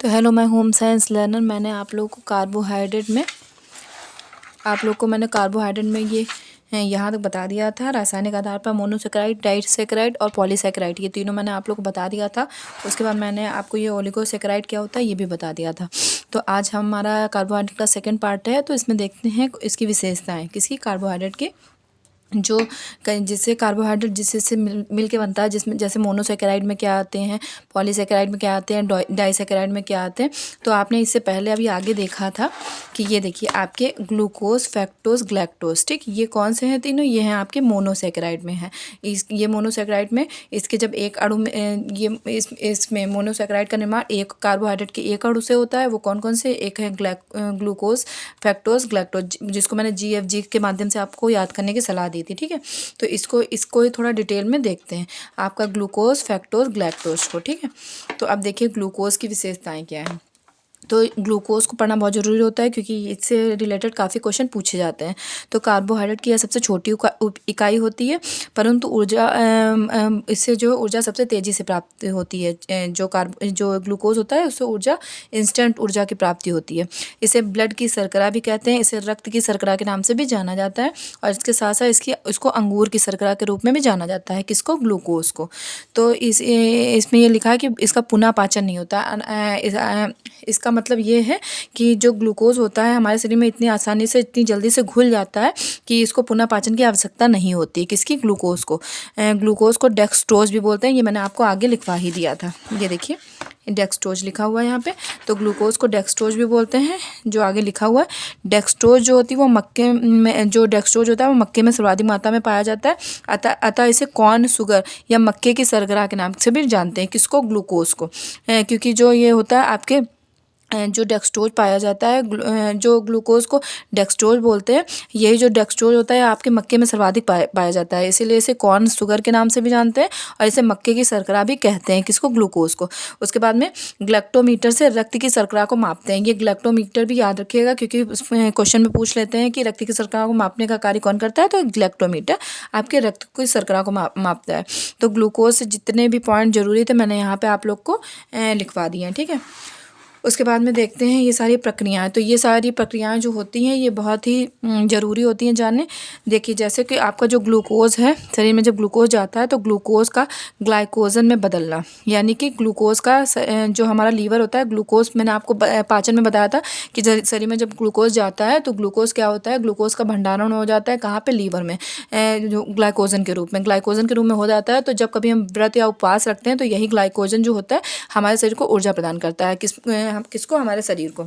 तो हेलो, मैं home science learner. मैंने आप लोगों को कार्बोहाइड्रेट में ये यहाँ तक बता दिया था। रासायनिक आधार पर मोनोसेकेराइड, डाइसेकेराइड और पॉलीसेकेराइड, ये तीनों मैंने आप लोग को बता दिया था। उसके बाद मैंने आपको ये ओलिगोसेकेराइड क्या होता है ये भी बता दिया था। तो आज हमारा कार्बोहाइड्रेट का सेकंड पार्ट है। तो इसमें देखते हैं इसकी विशेषताएं, किसकी, कार्बोहाइड्रेट की। जो जिससे कार्बोहाइड्रेट जिससे मिल के बनता है, जिसमें जैसे मोनोसेकेराइड में क्या आते हैं, पॉलीसेकेराइड में क्या आते हैं, डाइसेकेराइड में क्या आते हैं। तो आपने इससे पहले अभी आगे देखा था कि ये देखिए आपके ग्लूकोज, फ्रक्टोज, गैलेक्टोज, ठीक, ये कौन से हैं तीनों, ये हैं आपके मोनोसेकेराइड में हैं। ये मोनोसेकेराइड में इसके जब एक अणु में इसमें मोनोसेकेराइड का निर्माण एक कार्बोहाइड्रेट के एक अणु से होता है। वो कौन कौन से, एक है ग्लूकोज, फ्रक्टोज, गैलेक्टोज, जिसको मैंने GFG के माध्यम से आपको याद करने की सलाह दी थी, ठीक है। तो इसको थोड़ा डिटेल में देखते हैं, आपका ग्लूकोज, फ्रक्टोज, गैलेक्टोज को, ठीक है। तो अब देखिए ग्लूकोज की विशेषताएं क्या है। तो ग्लूकोज को पढ़ना बहुत ज़रूरी होता है क्योंकि इससे रिलेटेड काफ़ी क्वेश्चन पूछे जाते हैं। तो कार्बोहाइड्रेट की यह सबसे छोटी इकाई होती है, परंतु ऊर्जा इससे जो ऊर्जा सबसे तेज़ी से प्राप्त होती है। जो ग्लूकोज होता है उससे ऊर्जा, इंस्टेंट ऊर्जा की प्राप्ति होती है। इसे ब्लड की शर्करा भी कहते हैं, इसे रक्त की शर्करा के नाम से भी जाना जाता है। और इसके साथ साथ इसको अंगूर की शर्करा के रूप में भी जाना जाता है। किसको, ग्लूकोज को। तो इसमें ये लिखा है कि इसका पुनः पाचन नहीं होता। इसका मतलब ये है कि जो ग्लूकोज होता है हमारे शरीर में इतनी आसानी से, इतनी जल्दी से घुल जाता है कि इसको पुनः पाचन की आवश्यकता नहीं होती। किसकी, ग्लूकोज को। ग्लूकोज को डेक्सट्रोज भी बोलते हैं, ये मैंने आपको आगे लिखवा ही दिया था। ये देखिए डेक्सट्रोज लिखा हुआ है यहाँ पे। तो ग्लूकोज को डेक्सट्रोज भी बोलते हैं, जो आगे लिखा हुआ है। डेक्सट्रोज जो होती है वो मक्के में, जो डेक्सट्रोज होता है वो मक्के में सर्वाधिक मात्रा में पाया जाता है। अतः इसे कॉर्न शुगर या मक्के की शर्करा के नाम से भी जानते हैं। किसको, ग्लूकोज को। क्योंकि जो ये होता है आपके जो डेक्सट्रोज पाया जाता है, जो ग्लूकोज को डेक्सट्रोज बोलते हैं, यही जो डेक्सट्रोज होता है आपके मक्के में सर्वाधिक पाया जाता है। इसीलिए इसे कॉर्न शुगर के नाम से भी जानते हैं और इसे मक्के की शर्करा भी कहते हैं। किसको, ग्लूकोज को। उसके बाद में ग्लैक्टोमीटर से रक्त की शर्करा को मापते हैं। ये ग्लैक्टोमीटर भी याद रखिएगा क्योंकि उसमें क्वेश्चन में पूछ लेते हैं कि रक्त की शर्करा को मापने का कार्य कौन करता है। तो ग्लैक्टोमीटर आपके रक्त की शर्करा को मापता है। तो ग्लूकोज से जितने भी पॉइंट जरूरी थे मैंने यहाँ पे आप लोग को लिखवा दिए हैं, ठीक है। उसके बाद में देखते हैं ये सारी प्रक्रियाएं। तो ये सारी प्रक्रियाएं जो होती हैं ये बहुत ही ज़रूरी होती हैं जानने। देखिए जैसे कि आपका जो ग्लूकोज है, शरीर में जब ग्लूकोज जाता है तो ग्लूकोज का ग्लाइकोजन में बदलना, यानी कि ग्लूकोज का जो हमारा लीवर होता है, ग्लूकोज मैंने आपको पाचन में बताया था कि शरीर में जब ग्लूकोज जाता है तो ग्लूकोज क्या होता है, ग्लूकोज का भंडारण हो जाता है कहाँ पे, लीवर में, जो ग्लाइकोजन के रूप में हो जाता है। तो जब कभी हम व्रत या उपवास रखते हैं तो यही ग्लाइकोजन जो होता है हमारे शरीर को ऊर्जा प्रदान करता है। किसको, हमारे शरीर को।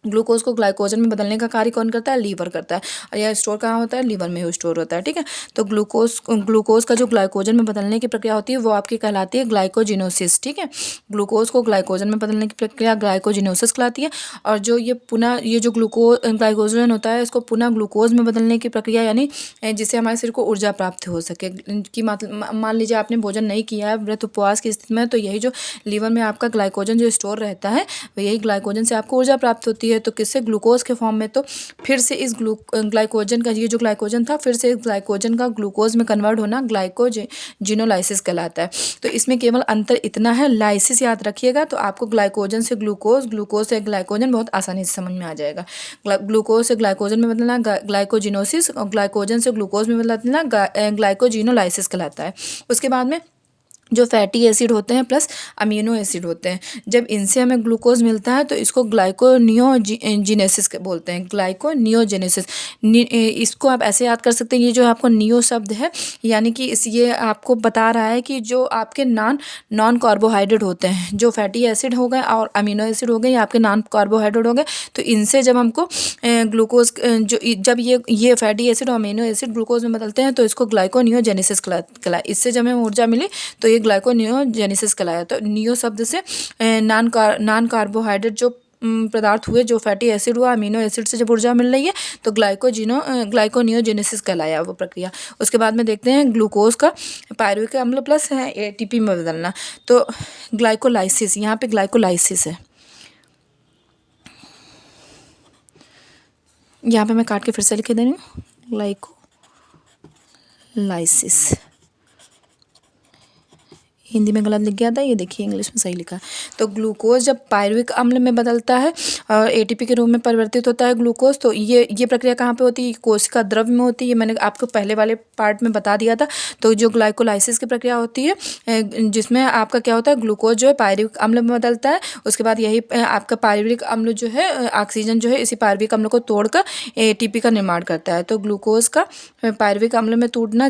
ग्लूकोज को ग्लाइकोजन में बदलने का कार्य कौन करता है, लीवर करता है। और यह स्टोर कहाँ होता है, लीवर में स्टोर होता है, ठीक है। तो ग्लूकोज का जो ग्लाइकोजन में बदलने की प्रक्रिया होती है वो आपकी कहलाती है ग्लाइकोजिनोसिस, ठीक है। ग्लूकोज को ग्लाइकोजन में बदलने की प्रक्रिया ग्लाइकोजिनोसिस कहलाती है। और जो ये जो ग्लाइकोजन होता है इसको पुनः ग्लूकोज में बदलने की प्रक्रिया, यानी जिससे हमारे शरीर को ऊर्जा प्राप्त हो सके। कि मान लीजिए आपने भोजन नहीं किया है व्रत उपवास की स्थिति में, तो यही जो लीवर में आपका ग्लाइकोजन जो स्टोर रहता है यही ग्लाइकोजन से आपको ऊर्जा प्राप्त होती है। तो किससे, ग्लूकोज के फॉर्म में। तो फिर से इस ग्लाइकोजन का, ये जो ग्लाइकोजन था फिर से इस ग्लाइकोजन का ग्लूकोज में कन्वर्ट होना ग्लाइकोजिनोलाइसिस कहलाता है। तो इसमें केवल अंतर इतना है, लाइसिस याद रखिएगा तो आपको ग्लाइकोजन से ग्लूकोज, ग्लूकोज से ग्लाइकोजन बहुत आसानी से समझ में आ जाएगा। ग्लूकोज से ग्लाइकोजन में बदलना ग्लाइकोजिनोसिस और ग्लाइकोजन से ग्लूकोज में बदलना ग्लाइकोजिनोलाइसिस कहलाता है। उसके बाद में जो फैटी एसिड होते हैं प्लस अमीनो एसिड होते हैं, जब इनसे हमें ग्लूकोज मिलता है तो इसको ग्लाइकोनियोजेनेसिस बोलते हैं। ग्लाइकोनियोजेनेसिस, इसको आप ऐसे याद कर सकते हैं, ये जो आपको नियो शब्द है यानी कि ये आपको बता रहा है कि जो आपके नॉन कार्बोहाइड्रेट होते हैं, जो फैटी एसिड हो गए और अमीनो एसिड हो गए, ये आपके नॉन कार्बोहाइड्रेट हो गए। तो इनसे जब हमको ग्लूकोज जब ये फैटी एसिड और अमीनो एसिड ग्लूकोज में बदलते हैं तो इसको ग्लाइकोनियोजेनेसिस कहलाए। इससे जब हमें ऊर्जा मिली तो ये ग्लाइकोनियोजेनेसिस कहलाया। तो नियो शब्द से नॉन कार्बोहाइड्रेट जो पदार्थ हुए, जो फैटी एसिड हुआ, अमीनो एसिड से जब ऊर्जा मिल रही है तो ग्लाइकोनियोजेनेसिस कहलाया वो प्रक्रिया। उसके बाद में देखते हैं ग्लूकोज का पायरुविक अम्ल प्लस ATP में बदलना। तो ग्लाइकोलाइसिस, यहाँ पे ग्लाइकोलाइसिस है, यहाँ पे मैं काट के फिर से लिख दे रही हूँ, ग्लाइकोलाइसिस हिंदी में गलत लिख गया था, ये देखिए इंग्लिश में सही लिखा है। तो ग्लूकोज जब पायरुविक अम्ल में बदलता है और एटीपी के रूप में परिवर्तित होता है ग्लूकोज, तो ये प्रक्रिया कहाँ पे होती है? कोशिका द्रव्य में होती है। ये मैंने आपको पहले वाले पार्ट में बता दिया था। तो जो ग्लाइकोलाइसिस की प्रक्रिया होती है, जिसमें आपका क्या होता है, ग्लूकोज जो है पायरुविक अम्ल में बदलता है। उसके बाद यही आपका पायरुविक अम्ल जो है, ऑक्सीजन जो है इसी पायरुविक अम्ल को तोड़कर एटीपी का निर्माण करता है। तो ग्लूकोज का पायरुविक अम्ल में टूटना,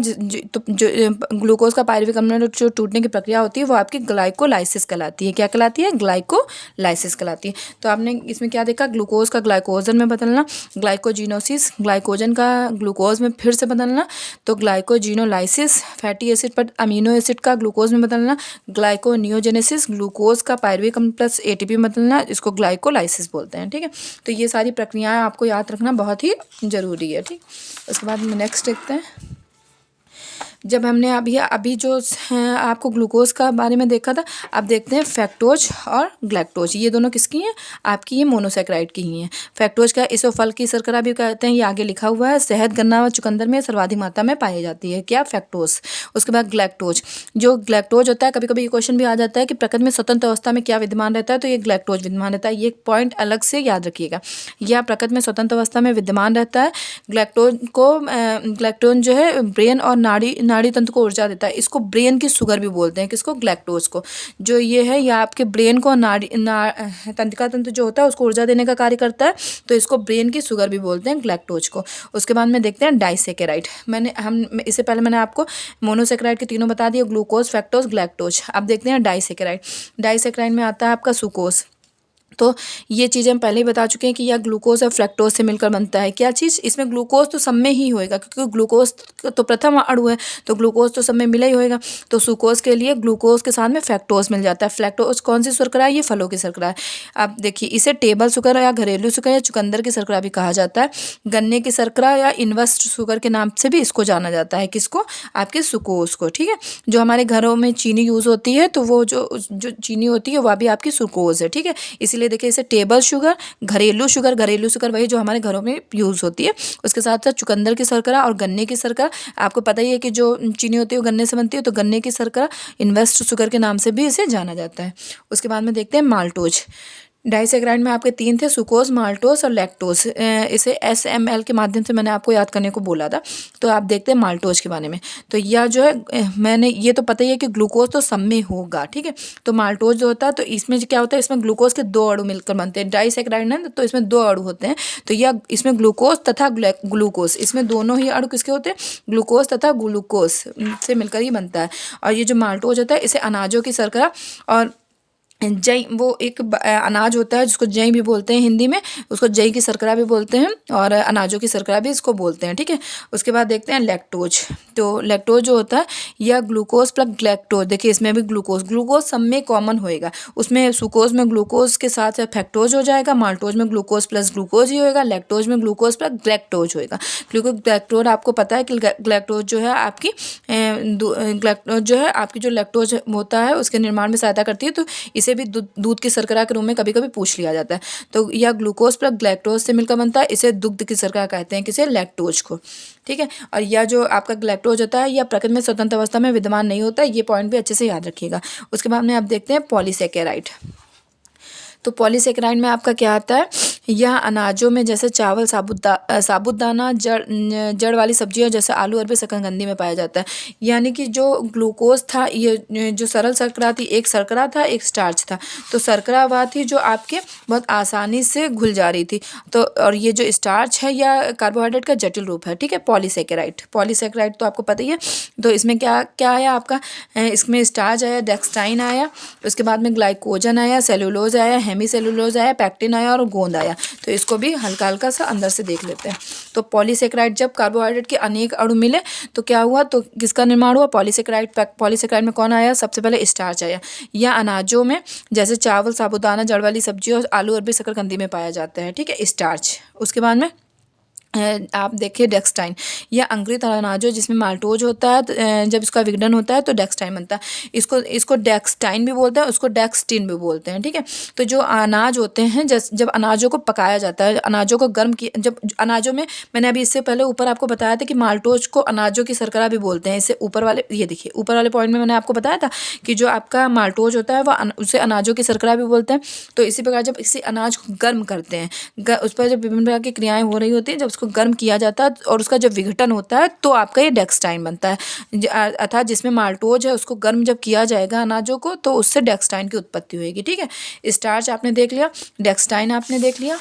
ग्लूकोज का पायरुविक अम्ल में जो टूटने की प्रक्रिया होती है वो आपकी ग्लाइकोलाइसिस कहलाती है। क्या कहलाती है? ग्लाइकोलाइसिस कहलाती है। तो आपने इसमें क्या देखा? ग्लूकोज का ग्लाइकोजन में बदलना, ग्लाइकोजिनोसिस, ग्लाइकोजन का ग्लूकोज में फिर से बदलना, तो ग्लाइकोजिनोलाइसिस, फैटी एसिड पर अमीनो एसिड का ग्लूकोज में बदलना, ग्लाइकोनियोजेनेसिस, ग्लूकोज का पायरुविक अम्ल प्लस एटीपी में बदलना, इसको ग्लाइकोलाइसिस बोलते हैं। ठीक है, तो ये सारी प्रक्रियाएं आपको याद रखना बहुत ही ज़रूरी है। ठीक, उसके बाद नेक्स्ट देखते हैं। जब हमने अभी जो आपको ग्लूकोज का बारे में देखा था, अब देखते हैं फ्रक्टोज और ग्लैक्टोज। ये दोनों किसकी हैं? आपकी ये मोनोसैकेराइड की ही हैं। फ्रक्टोज का इसे फल की शर्करा भी कहते हैं, ये आगे लिखा हुआ है। शहद, गन्ना व चुकंदर में सर्वाधिक मात्रा में पाई जाती है। क्या? फ्रक्टोज। उसके बाद ग्लैक्टोज। जो ग्लैक्टोज होता है, कभी कभी ये क्वेश्चन भी आ जाता है कि प्रकृति में स्वतंत्र अवस्था में क्या विद्यमान रहता है, तो ये ग्लैक्टोज विद्यमान रहता है। ये पॉइंट अलग से याद रखिएगा। यह प्रकृति में स्वतंत्र अवस्था में विद्यमान रहता है। ग्लैक्टोन जो है ब्रेन और नाड़ी तंत्र को ऊर्जा देता है। इसको ब्रेन की शुगर भी बोलते हैं। किसको? ग्लैक्टोज को। जो ये है, यह आपके ब्रेन को तंत्रिका तंत्र जो होता है उसको ऊर्जा देने का कार्य करता है, तो इसको ब्रेन की शुगर भी बोलते हैं, ग्लैक्टोज को। उसके बाद में देखते हैं डाइसेकेराइड। इससे पहले मैंने आपको मोनोसेकेराइड के तीनों बता दिए, ग्लूकोज, फ्रक्टोज, ग्लैक्टोज। अब देखते हैं डाइसेकेराइड। डाइसेकेराइड में आता है आपका सुक्रोज। तो ये चीज़ें हम पहले ही बता चुके हैं कि यह ग्लूकोज और फ्रक्टोज से मिलकर बनता है। क्या चीज़? इसमें ग्लूकोज तो सब में ही होएगा, क्योंकि ग्लूकोज तो प्रथम अणु है, तो ग्लूकोज तो सब में मिला ही होएगा। तो सुक्रोज के लिए ग्लूकोज के साथ में फ्रक्टोज मिल जाता है। फ्रक्टोज कौन सी शर्करा है? ये फलों की शर्करा है। अब देखिए, इसे टेबल शुगर या घरेलू शुगर या चुकंदर की शर्करा भी कहा जाता है। गन्ने की शर्करा या इन्वर्स शुगर के नाम से भी इसको जाना जाता है। किसको? आपके सुक्रोज को। ठीक है, जो हमारे घरों में चीनी यूज़ होती है, तो वो जो चीनी होती है वह भी आपकी सुक्रोज है। ठीक है, इसीलिए देखिए इसे टेबल शुगर, घरेलू शुगर वही जो हमारे घरों में यूज़ होती है। उसके साथ साथ चुकंदर की शर्करा और गन्ने की शर्करा। आपको पता ही है कि जो चीनी होती है वो गन्ने से बनती है, तो गन्ने की शर्करा इन्वेस्ट शुगर के नाम से भी इसे जाना जाता है। उसके बाद में देखते हैं माल्टोज। डाइसेकेराइड में आपके तीन थे, सुक्रोज, माल्टोज और लैक्टोज। इसे SML के माध्यम से मैंने आपको याद करने को बोला था। तो आप देखते हैं माल्टोज के बारे में। तो यह जो है, मैंने ये तो पता ही है कि ग्लूकोज तो सब में होगा। ठीक है, तो माल्टोज जो होता है, तो इसमें क्या होता है, इसमें ग्लूकोज के दो अणु मिलकर बनते हैं। डाइसेकेराइड है तो इसमें दो अणु होते हैं। तो यह इसमें ग्लूकोज तथा ग्लूकोज, इसमें दोनों ही अणु किसके होते हैं? ग्लूकोज तथा ग्लूकोज से मिलकर ही बनता है। और ये जो माल्टोज होता है, इसे अनाजों की शर्करा और जई, वो एक अनाज होता है जिसको जई भी बोलते हैं हिंदी में, उसको जई की शर्करा भी बोलते हैं और अनाजों की शर्करा भी इसको बोलते हैं। ठीक है, उसके बाद देखते हैं लैक्टोज। तो लैक्टोज जो होता है, यह ग्लूकोज प्लस ग्लैक्टोज। देखिए इसमें भी ग्लूकोज सब में कॉमन होएगा। उसमें सुक्रोज में ग्लूकोज के साथ फ्रक्टोज हो जाएगा, माल्टोज में ग्लूकोज प्लस ग्लूकोज ही होएगा, लैक्टोज में ग्लूकोज प्लस ग्लैक्टोज होएगा। क्योंकि ग्लैक्टोज आपको पता है कि ग्लैक्टोज जो है आपकी जो लैक्टोज होता है उसके निर्माण में सहायता करती है। तो इसे भी दूध की शर्करा के रूप में कभी कभी पूछ लिया जाता है। तो यह ग्लूकोज प्लस ग्लैक्टोज से मिलकर बनता है। इसे दुग्ध की शर्करा कहते हैं, किसे? लैक्टोज को। ठीक है, और यह जो आपका ग्लैक्टोज होता है, यह प्रकृति में स्वतंत्र अवस्था में विद्यमान नहीं होता है। ये पॉइंट भी अच्छे से याद रखिएगा। उसके बाद में आप देखते हैं पॉलीसेकेराइड। तो पॉलीसेकेराइड में आपका क्या आता है? यह अनाजों में जैसे चावल, साबुदाना, जड़ वाली सब्जियां जैसे आलू, अरबी, शकरकंदी में पाया जाता है। यानी कि जो ग्लूकोज था, ये जो सरल शर्करा थी, एक शर्करा था, एक स्टार्च था। तो शर्करा वह थी जो आपके बहुत आसानी से घुल जा रही थी। तो और ये जो स्टार्च है यह कार्बोहाइड्रेट का जटिल रूप है। ठीक है, पॉलीसेकेराइड तो आपको पता ही है। तो इसमें क्या क्या आया आपका? इसमें स्टार्च आया, डेक्सटाइन आया, उसके बाद में ग्लाइकोजन आया, सेलुलोज आया, हेमीसेलुलोज आया, पैक्टिन आया और गोंद आया। तो इसको भी हल्का हल्का सा अंदर से देख लेते हैं। तो पॉलीसेकेराइड, जब कार्बोहाइड्रेट के अनेक अणु मिले तो क्या हुआ? तो किसका निर्माण हुआ? पॉलीसेकेराइड में कौन आया? सबसे पहले स्टार्च आया। यह अनाजों में जैसे चावल, साबुदाना, जड़ वाली सब्जियों, आलू, अरबी, शकरकंदी में पाया जाता है। ठीक है, स्टार्च। उसके बाद में आप देखिए डेक्सटाइन या अंकुरित अनाजों जिसमें माल्टोज होता है, जब इसका विघटन होता है तो डेक्सटाइन बनता है। इसको डेक्सटाइन भी बोलते हैं, उसको डेक्सटिन भी बोलते हैं, ठीक है। तो जो अनाज होते हैं, जब अनाजों को पकाया जाता है, अनाजों को गर्म किया, जब अनाजों में, मैंने अभी इससे पहले ऊपर आपको बताया था कि माल्टोज को अनाजों की शर्करा भी बोलते हैं। इससे ऊपर वाले, ये देखिए ऊपर वाले पॉइंट में मैंने आपको बताया था कि जो आपका माल्टोज होता है वह उसे अनाजों की शर्करा भी बोलते हैं। तो इसी प्रकार जब इसी अनाज को गर्म करते हैं, उस पर जब विभिन्न प्रकार की क्रियाएं हो रही होती हैं, जब उसको गर्म किया जाता है और उसका जब विघटन होता है तो आपका ये डेक्सटाइन बनता है। अर्थात जिसमें माल्टोज है उसको गर्म जब किया जाएगा अनाजों को, तो उससे डेक्सटाइन की उत्पत्ति होगी, ठीक है। स्टार्च आपने देख लिया, डेक्सटाइन आपने देख लिया।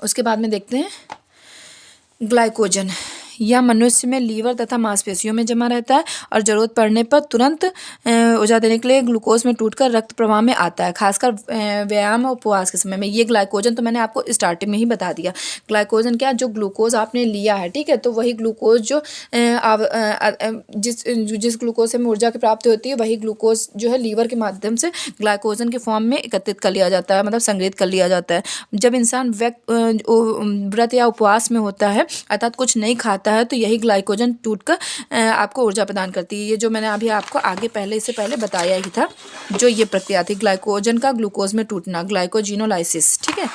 उसके बाद में देखते हैं ग्लाइकोजन। यह मनुष्य में लीवर तथा मांसपेशियों में जमा रहता है और ज़रूरत पड़ने पर तुरंत ऊर्जा देने के लिए ग्लूकोज में टूटकर रक्त प्रवाह में आता है, खासकर व्यायाम और उपवास के समय में। ये ग्लाइकोजन तो मैंने आपको स्टार्टिंग में ही बता दिया। ग्लाइकोजन क्या, जो ग्लूकोज आपने लिया है, ठीक है, तो वही ग्लूकोज जो जिस ग्लूकोज से हमें ऊर्जा की प्राप्ति होती है, वही ग्लूकोज जो है लीवर के माध्यम से ग्लाइकोजन के फॉर्म में एकत्रित कर लिया जाता है, मतलब संग्रहित कर लिया जाता है। जब इंसान व्रत या उपवास में होता है, अर्थात कुछ नहीं खाता है, तो यही ग्लाइकोजन टूटकर आपको ऊर्जा प्रदान करती है। ये जो मैंने अभी आपको आगे इससे पहले बताया ही था, जो ये प्रक्रिया थी ग्लाइकोजन का ग्लूकोज में टूटना, ग्लाइकोजिनोलाइसिस, ठीक है।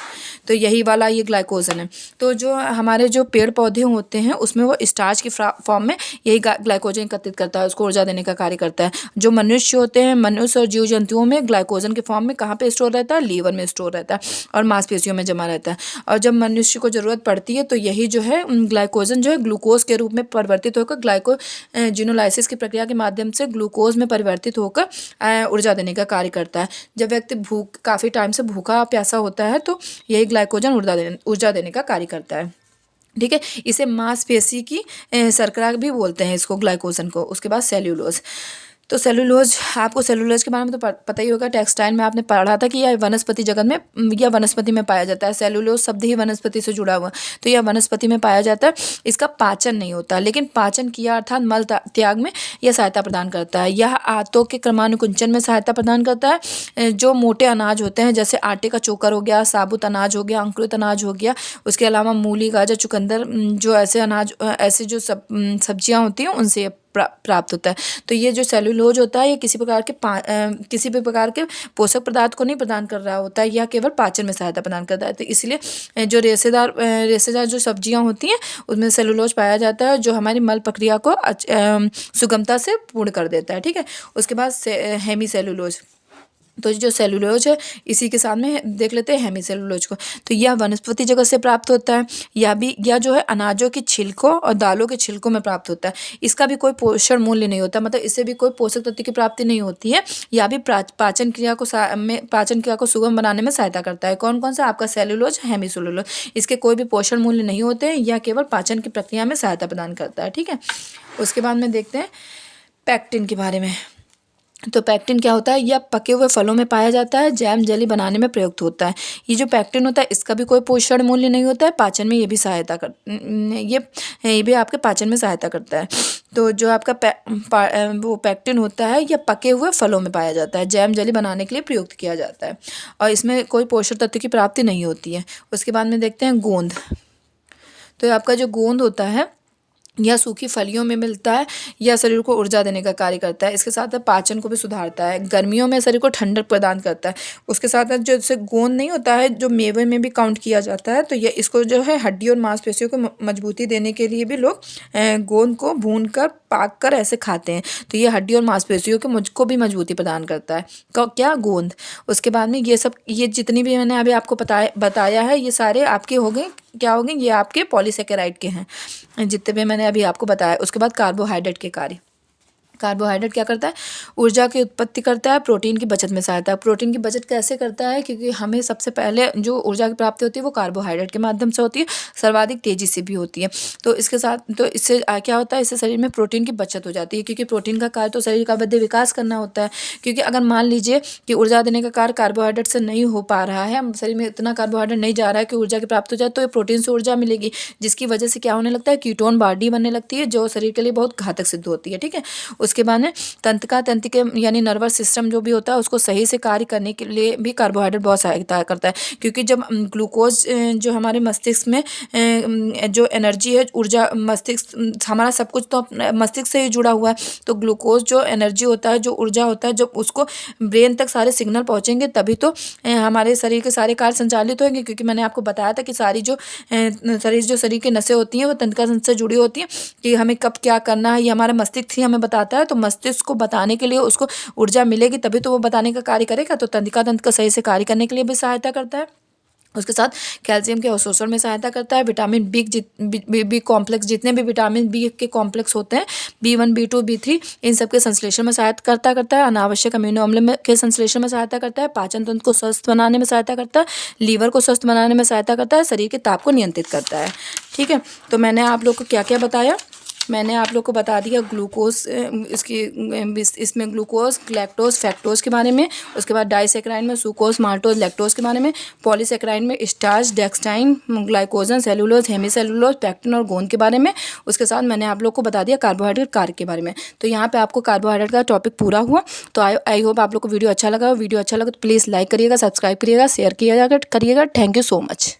तो यही वाला ये ग्लाइकोजन है। तो जो हमारे जो पेड़ पौधे होते हैं उसमें वो स्टार्च की फॉर्म में यही ग्लाइकोजन एकत्रित करता है, उसको ऊर्जा देने का कार्य करता है। जो मनुष्य होते हैं, मनुष्य और जीव जंतुओं में ग्लाइकोजन के फॉर्म में कहाँ पे स्टोर रहता है, लीवर में स्टोर रहता है और मांसपेशियों में जमा रहता है। और जब मनुष्य को ज़रूरत पड़ती है तो यही जो है ग्लाइकोजन जो है ग्लूकोज के रूप में परिवर्तित होकर ग्लाइकोजिनोलाइसिस की प्रक्रिया के माध्यम से ग्लूकोज में परिवर्तित होकर ऊर्जा देने का कार्य करता है। जब व्यक्ति काफ़ी टाइम से भूखा प्यासा होता है तो यही ग्लाइकोजन ऊर्जा देने का कार्य करता है, ठीक है। इसे मांसपेशी की शर्करा भी बोलते हैं इसको, ग्लाइकोजन को। उसके बाद सेल्यूलोज। तो सेलुलोज, आपको सेलुलोज के बारे में तो पता ही होगा, टेक्सटाइल में आपने पढ़ा था कि यह वनस्पति जगत में या वनस्पति में पाया जाता है। सेलुलोज शब्द ही वनस्पति से जुड़ा हुआ, तो यह वनस्पति में पाया जाता है। इसका पाचन नहीं होता, लेकिन पाचन क्रिया अर्थात मल त्याग में यह सहायता प्रदान करता है। यह आंतों के क्रमानुकुंचन में सहायता प्रदान करता है। जो मोटे अनाज होते हैं, जैसे आटे का चोकर हो गया, साबुत अनाज हो गया, अंकुरित अनाज हो गया, उसके अलावा मूली, गाजर, चुकंदर, जो ऐसे अनाज, ऐसे जो सब्जियाँ होती हैं, उनसे प्राप्त होता है। तो ये जो सेलुलोज होता है, ये किसी भी प्रकार के पोषक पदार्थ को नहीं प्रदान कर रहा होता है, यह केवल पाचन में सहायता प्रदान करता है। तो इसलिए जो रेशेदार जो सब्जियां होती हैं उसमें सेलुलोज पाया जाता है, जो हमारी मल प्रक्रिया को सुगमता से पूर्ण कर देता है, ठीक है। उसके बाद हेमी सेलुलोज। तो जो सेलुलोज है, इसी के साथ में देख लेते हैं हेमी सेलुलोज को। तो यह वनस्पति जगत से प्राप्त होता है, यह जो है अनाजों के छिलकों और दालों के छिलकों में प्राप्त होता है। इसका भी कोई पोषण मूल्य नहीं होता, मतलब इससे भी कोई पोषक तत्व की प्राप्ति नहीं होती है। यह भी पाचन क्रिया को सुगम बनाने में सहायता करता है। कौन कौन सा? आपका सेलुलोज, हेमी सेलुलोज। इसके कोई भी पोषण मूल्य नहीं होते हैं, यह केवल पाचन की प्रक्रिया में सहायता प्रदान करता है, ठीक है। उसके बाद में देखते हैं पैक्टिन के बारे में। तो पैक्टिन क्या होता है? यह पके हुए फलों में पाया जाता है, जैम जेली बनाने में प्रयुक्त होता है। ये जो पैक्टिन होता है, इसका भी कोई पोषण मूल्य नहीं होता है, पाचन में ये भी आपके पाचन में सहायता करता है। तो जो आपका वो पैक्टिन होता है, यह पके हुए फलों में पाया जाता है, जैम जेली बनाने के लिए प्रयुक्त किया जाता है और इसमें कोई पोषक तत्व की प्राप्ति नहीं होती है। उसके बाद में देखते हैं गोंद। तो आपका जो गोंद होता है, यह सूखी फलियों में मिलता है, यह शरीर को ऊर्जा देने का कार्य करता है। इसके साथ पाचन को भी सुधारता है, गर्मियों में शरीर को ठंडक प्रदान करता है। उसके साथ जो जैसे गोंद नहीं होता है, जो मेवे में भी काउंट किया जाता है, तो ये इसको जो है हड्डी और मांसपेशियों को मजबूती देने के लिए भी लोग गोंद को भूनकर पाक कर ऐसे खाते हैं। तो ये हड्डी और मांसपेशियों को भी मजबूती प्रदान करता है, क्या? गोंद। उसके बाद में ये जितनी भी मैंने अभी आपको बताया है, ये सारे आपके हो गए, क्या हो गए? ये आपके पॉलीसेकेराइड के हैं, जितने भी मैंने अभी आपको बताया। उसके बाद कार्बोहाइड्रेट के कार्य। कार्बोहाइड्रेट क्या करता है? ऊर्जा की उत्पत्ति करता है, प्रोटीन की बचत में सहायता है। प्रोटीन की बचत कैसे करता है? क्योंकि हमें सबसे पहले जो ऊर्जा की प्राप्ति होती है वो कार्बोहाइड्रेट के माध्यम से होती है, सर्वाधिक तेजी से भी होती है। तो इसके साथ तो इससे क्या होता है? इससे शरीर में प्रोटीन की बचत हो जाती है, क्योंकि प्रोटीन का कार्य तो शरीर का वृद्धि विकास करना होता है। क्योंकि अगर मान लीजिए कि ऊर्जा देने का कार्य कार्बोहाइड्रेट से नहीं हो पा रहा है, शरीर में इतना कार्बोहाइड्रेट नहीं जा रहा है कि ऊर्जा की प्राप्त हो जाए, तो ये प्रोटीन से ऊर्जा मिलेगी, जिसकी वजह से क्या होने लगता है? कीटोन बॉडी बनने लगती है, जो शरीर के लिए बहुत घातक सिद्ध होती है, ठीक है। उसके बाद में तंत्रिका यानी नर्वस सिस्टम जो भी होता है उसको सही से कार्य करने के लिए भी कार्बोहाइड्रेट बहुत सहायता करता है, क्योंकि जब ग्लूकोज जो हमारे मस्तिष्क में जो एनर्जी है, ऊर्जा, मस्तिष्क हमारा सब कुछ तो मस्तिष्क से ही जुड़ा हुआ है, तो ग्लूकोज जो एनर्जी होता है, जो ऊर्जा होता है, जब उसको ब्रेन तक सारे सिग्नल पहुंचेंगे तभी तो हमारे शरीर के सारे कार्य संचालित होंगे। क्योंकि मैंने आपको बताया था कि सारी जो शरीर की नसें होती हैं वो तंत्रिका तंत्र से जुड़ी होती हैं, कि हमें कब क्या करना है ये हमारा मस्तिष्क ही हमें बताता है। तो मस्तिष्क को बताने के लिए उसको ऊर्जा मिलेगी तभी तो वो बताने का कार्य करेगा। तो तंत्रिका तंत्र का सही से कार्य करने के लिए भी सहायता करता है। उसके साथ कैल्शियम के अवशोषण में सहायता करता है। विटामिन बी कॉम्प्लेक्स, जितने भी विटामिन बी के कॉम्प्लेक्स होते हैं, B1 B2 B3, इन सब के संश्लेषण में सहायता करता है। अनावश्यक अमीनो अम्ल के संश्लेषण में सहायता करता है। पाचन तंत्र को स्वस्थ बनाने में सहायता करता है। लीवर को स्वस्थ बनाने में सहायता करता है। शरीर के ताप को नियंत्रित करता है। ठीक है, तो मैंने आप लोग को क्या क्या बताया, मैंने आप लोग को बता दिया ग्लूकोज, इसमें ग्लूकोज, लैक्टोज, फैक्टोज के बारे में। उसके बाद डाइसेक्राइड में सुक्रोज, माल्टोज, लैक्टोज के बारे में। पॉलीसेक्राइड में starch, dextrin, glycogen, cellulose, hemicellulose, pectin और गोंद के बारे में। उसके साथ मैंने आप लोग को बता दिया कार्बोहाइड्रेट कार्य के बारे में। तो यहाँ पे आपको कार्बोहाइड्रेट का टॉपिक पूरा हुआ। तो आई होप आप लोग को वीडियो अच्छा लगा। वीडियो अच्छा लगा तो प्लीज़ लाइक करिएगा, सब्सक्राइब करिएगा, शेयर करिएगा। Thank you so much.